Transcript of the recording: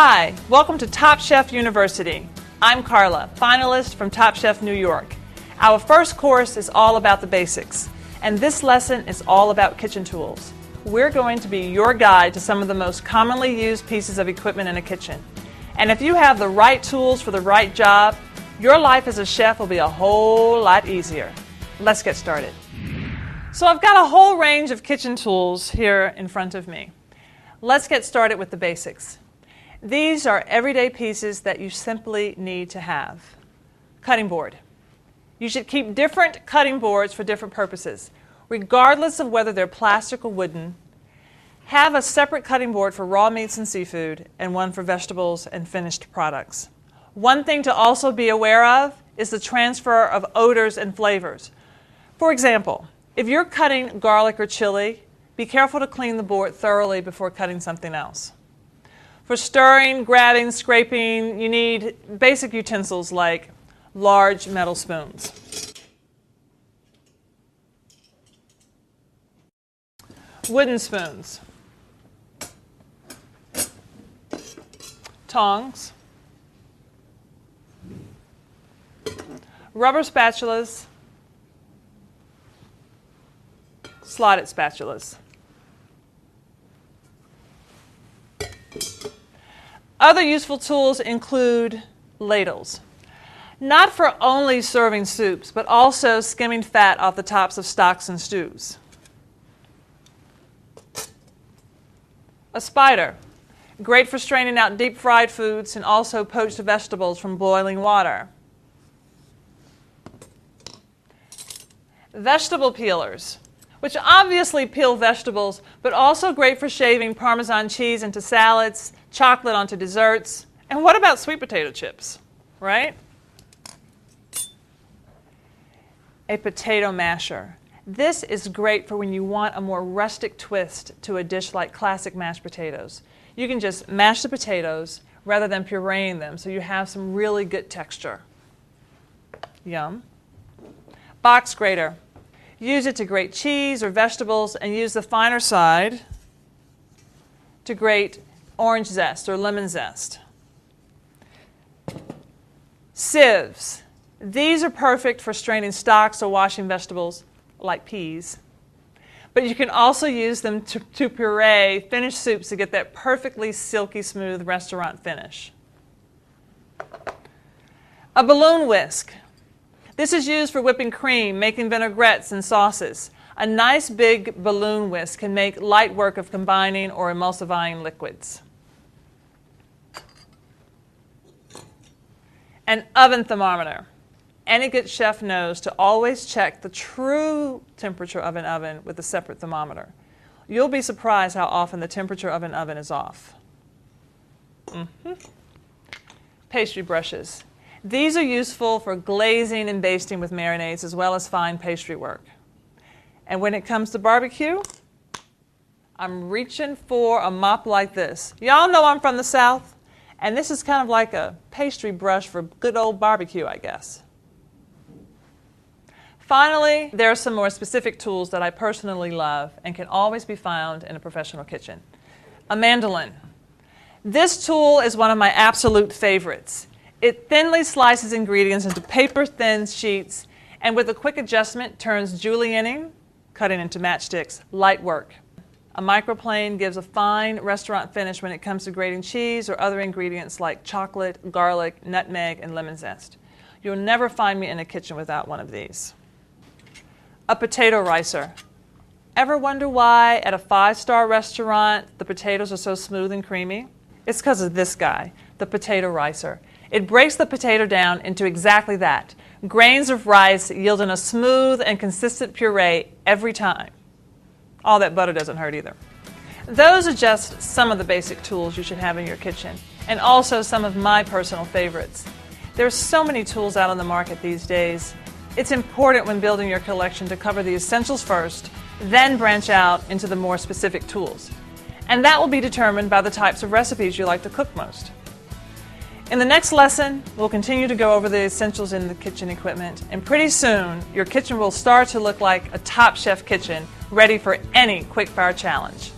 Hi, welcome to Top Chef University. I'm Carla, finalist from Top Chef New York. Our first course is all about the basics, and this lesson is all about kitchen tools. We're going to be your guide to some of the most commonly used pieces of equipment in a kitchen. And if you have the right tools for the right job, your life as a chef will be a whole lot easier. Let's get started. So I've got a whole range of kitchen tools here in front of me. Let's get started with the basics. These are everyday pieces that you simply need to have. Cutting board. You should keep different cutting boards for different purposes. Regardless of whether they're plastic or wooden, have a separate cutting board for raw meats and seafood and one for vegetables and finished products. One thing to also be aware of is the transfer of odors and flavors. For example, if you're cutting garlic or chili, be careful to clean the board thoroughly before cutting something else. For stirring, grabbing, scraping, you need basic utensils like large metal spoons. Wooden spoons. Tongs. Rubber spatulas. Slotted spatulas. Other useful tools include ladles. Not for only serving soups, but also skimming fat off the tops of stocks and stews. A spider. Great for straining out deep fried foods and also poached vegetables from boiling water. Vegetable peelers, which obviously peel vegetables, but also great for shaving Parmesan cheese into salads, chocolate onto desserts, and what about sweet potato chips, right? A potato masher. This is great for when you want a more rustic twist to a dish like classic mashed potatoes. You can just mash the potatoes rather than pureeing them so you have some really good texture. Yum. Box grater. Use it to grate cheese or vegetables and use the finer side to grate orange zest or lemon zest. Sieves. These are perfect for straining stocks or washing vegetables like peas. But you can also use them to puree finished soups to get that perfectly silky smooth restaurant finish. A balloon whisk. This is used for whipping cream, making vinaigrettes and sauces. A nice big balloon whisk can make light work of combining or emulsifying liquids. An oven thermometer. Any good chef knows to always check the true temperature of an oven with a separate thermometer. You'll be surprised how often the temperature of an oven is off. Pastry brushes. These are useful for glazing and basting with marinades as well as fine pastry work. And when it comes to barbecue, I'm reaching for a mop like this. Y'all know I'm from the South, and this is kind of like a pastry brush for good old barbecue, I guess. Finally, there are some more specific tools that I personally love and can always be found in a professional kitchen. A mandolin. This tool is one of my absolute favorites. It thinly slices ingredients into paper-thin sheets and with a quick adjustment turns julienning, cutting into matchsticks, light work. A microplane gives a fine restaurant finish when it comes to grating cheese or other ingredients like chocolate, garlic, nutmeg, and lemon zest. You'll never find me in a kitchen without one of these. A potato ricer. Ever wonder why at a 5-star restaurant the potatoes are so smooth and creamy? It's because of this guy, the potato ricer. It breaks the potato down into exactly that, grains of rice yielding a smooth and consistent puree every time. All that butter doesn't hurt either. Those are just some of the basic tools you should have in your kitchen, and also some of my personal favorites. There's so many tools out on the market these days. It's important when building your collection to cover the essentials first, then branch out into the more specific tools. And that will be determined by the types of recipes you like to cook most. In the next lesson, we'll continue to go over the essentials in the kitchen equipment, and pretty soon, your kitchen will start to look like a Top Chef kitchen ready for any quick fire challenge.